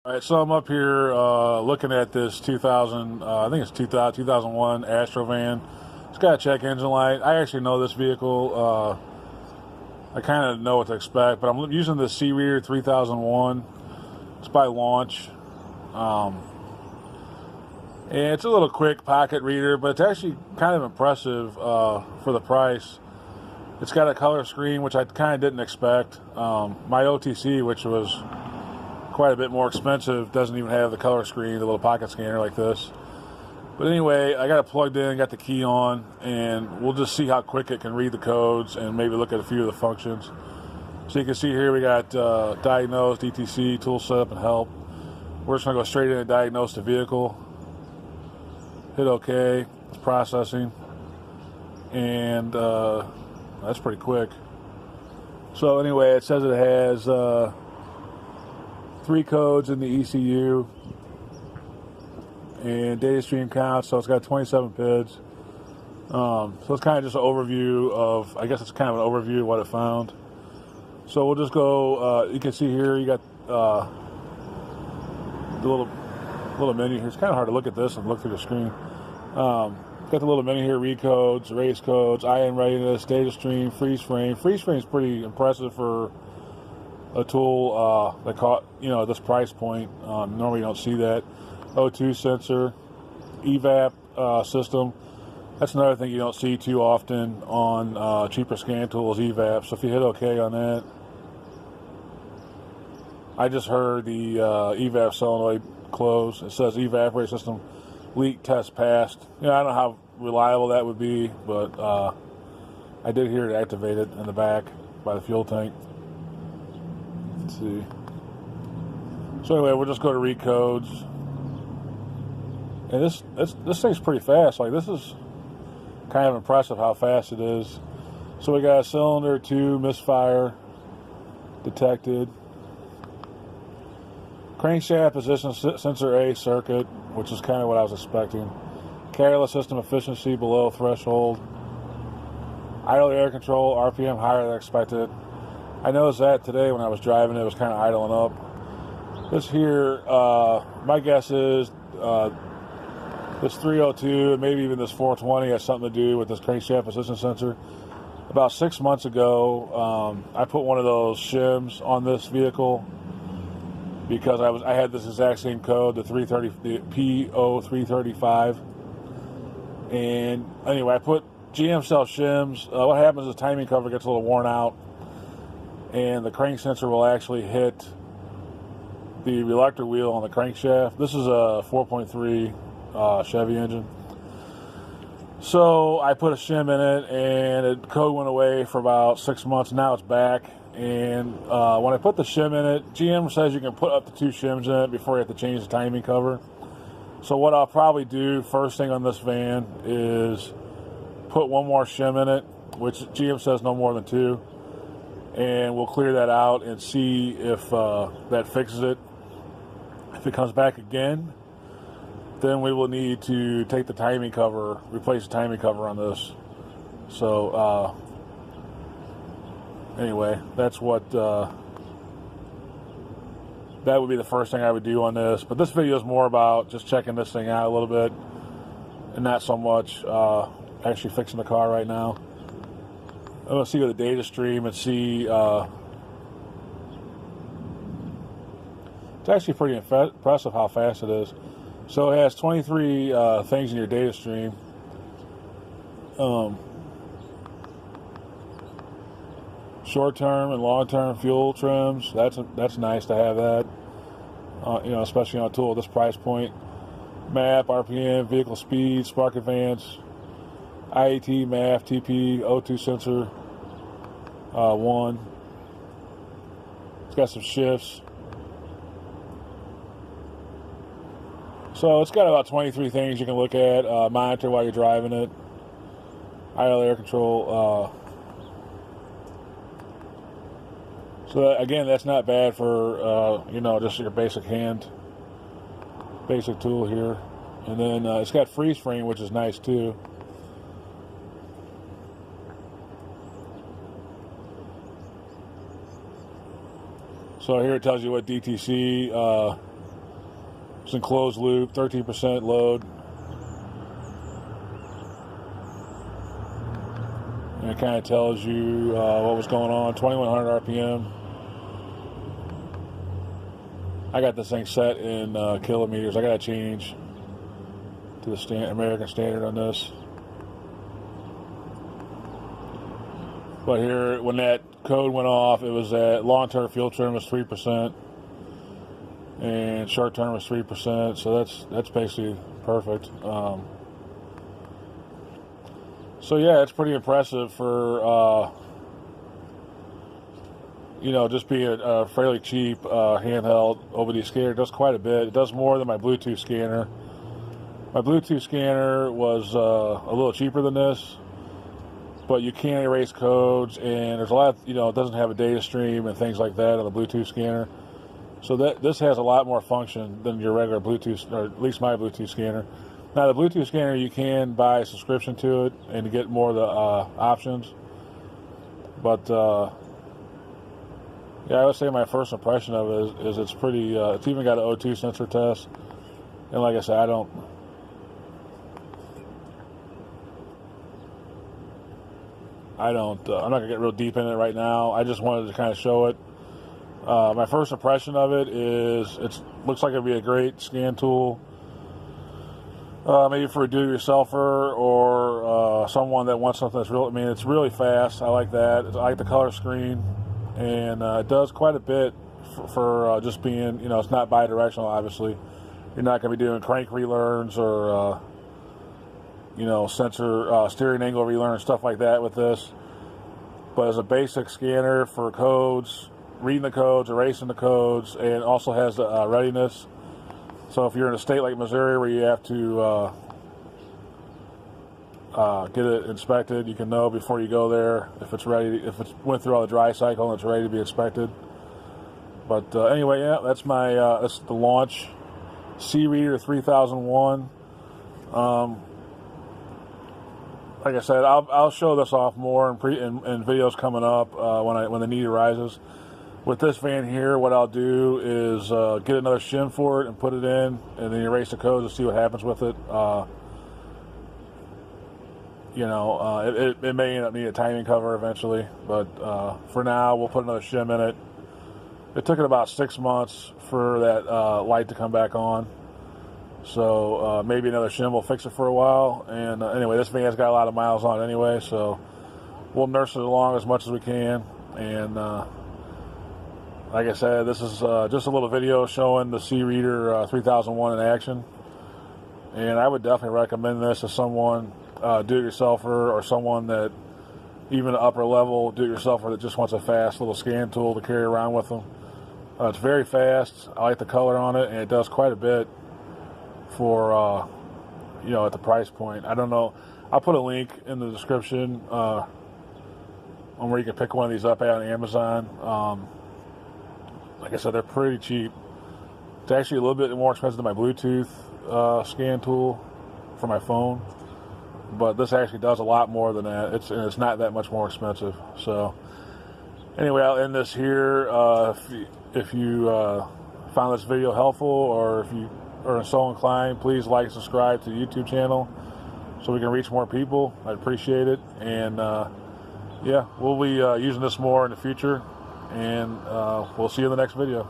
All right, so I'm up here looking at this 2000, I think it's 2001 Astro van. It's got a check engine light. I actually know this vehicle. I kind of know what to expect, but I'm using the Creader 3001. It's by Launch. And it's a little quick pocket reader, but it's actually kind of impressive for the price. It's got a color screen, which I kind of didn't expect. My OTC, which was quite a bit more expensive, doesn't even have the color screen, the little pocket scanner like this. But anyway, I got it plugged in, got the key on, and we'll just see how quick it can read the codes and maybe look at a few of the functions. So you can see here we got diagnose, DTC, tool setup, and help. We're just going to go straight in and diagnose the vehicle. Hit OK. It's processing. And that's pretty quick. So anyway, it says it has 3 codes in the ECU and data stream count, so it's got 27 PIDs. So it's kind of just an overview of, I guess it's kind of an overview of what it found. So we'll just go, you can see here, you got the little menu here. It's kind of hard to look at this and look through the screen. Got the little menu here, read codes, erase codes, IN readiness, data stream, freeze frame. Freeze frame is pretty impressive for a tool that caught, at this price point. Normally you don't see that. O2 sensor, evap system. That's another thing you don't see too often on cheaper scan tools, evap. So if you hit OK on that, I just heard the evap solenoid close. It says evaporator system leak test passed. I don't know how reliable that would be, but I did hear it activated in the back by the fuel tank. Let's see. So anyway, we'll just go to read codes. And this thing's pretty fast. Like, this is kind of impressive how fast it is. So we got a cylinder 2 misfire detected. Crankshaft position sensor A circuit, which is kind of what I was expecting. Catalyst system efficiency below threshold. Idle air control, RPM higher than expected. I noticed that today when I was driving, it was kind of idling up. This here, my guess is this 302 and maybe even this 420 has something to do with this crankshaft position sensor. About 6 months ago, I put one of those shims on this vehicle because I had this exact same code, the P0335. And anyway, I put GM sells shims. What happens is the timing cover gets a little worn out, and the crank sensor will actually hit the reluctor wheel on the crankshaft. This is a 4.3 Chevy engine. So I put a shim in it, and the code went away for about 6 months. Now it's back. And when I put the shim in it, GM says you can put up to 2 shims in it before you have to change the timing cover. So what I'll probably do first thing on this van is put one more shim in it, which GM says no more than 2. And we'll clear that out and see if that fixes it. If it comes back again, then we will need to take the timing cover, replace the timing cover on this. So anyway, that's what that would be the first thing I would do on this. But this video is more about just checking this thing out a little bit and not so much actually fixing the car right now. I'm going to see the data stream and see. It's actually pretty impressive how fast it is. So it has 23 things in your data stream. Short-term and long-term fuel trims. That's nice to have that. Especially on a tool at this price point. Map, RPM, vehicle speed, spark advance, IAT, MAF, TP, O2 sensor. 1. It's got some shifts. So it's got about 23 things you can look at, monitor while you're driving it. Idle air control. So again, that's not bad for just your basic tool here. And then it's got freeze frame, which is nice too. So here it tells you what DTC It's in closed loop, 13% load. And it kind of tells you what was going on, 2100 RPM. I got this thing set in kilometers. I got to change to the American standard on this. But here, when that code went off, it was at long-term fuel term was 3%, and short-term was 3%. So that's basically perfect. So yeah, it's pretty impressive for you know, just being a fairly cheap handheld OBD scanner. It does quite a bit. It does more than my Bluetooth scanner. My Bluetooth scanner was a little cheaper than this, but you can erase codes, and there's a lot of, you know, it doesn't have a data stream and things like that on the Bluetooth scanner. So this has a lot more function than your regular Bluetooth, or at least my Bluetooth scanner. Now, the Bluetooth scanner, you can buy a subscription to it and to get more of the options. But, yeah, I would say my first impression of it is it's pretty, it's even got an O2 sensor test. And like I said, I'm not going to get real deep in it right now. I just wanted to kind of show it. My first impression of it is it looks like it'd be a great scan tool. Maybe for a do-it-yourselfer or someone that wants something that's real. I mean, it's really fast. I like that. I like the color screen, and it does quite a bit for just being, you know, it's not bi-directional, obviously. You're not going to be doing crank relearns or, you know, sensor steering angle relearn, stuff like that with this. But as a basic scanner for codes, reading the codes, erasing the codes, and also has the readiness. So if you're in a state like Missouri where you have to get it inspected, you can know before you go there if it's ready, if it's went through all the dry cycle and it's ready to be inspected. But anyway, yeah, that's that's the launch C-Reader 3001. Like I said, I'll show this off more in videos coming up when the need arises. With this van here, what I'll do is get another shim for it and put it in, and then erase the codes and see what happens with it. You know, it may end up needing a timing cover eventually, but for now, we'll put another shim in it. It took it about 6 months for that light to come back on, so maybe another shim will fix it for a while. And anyway, this van's got a lot of miles on it anyway, so we'll nurse it along as much as we can. And like I said, this is just a little video showing the C-Reader 3001 in action. And I would definitely recommend this to someone, do-it-yourselfer, or someone that, even an upper level do-it-yourselfer that just wants a fast little scan tool to carry around with them. It's very fast. I like the color on it, and it does quite a bit for, you know, at the price point. I don't know. I'll put a link in the description on where you can pick one of these up on Amazon. Like I said, they're pretty cheap. It's actually a little bit more expensive than my Bluetooth scan tool for my phone, but this actually does a lot more than that. It's not that much more expensive. So anyway, I'll end this here. If you found this video helpful, or if you are so inclined, please like and subscribe to the YouTube channel so we can reach more people. I'd appreciate it. And yeah, we'll be using this more in the future. And we'll see you in the next video.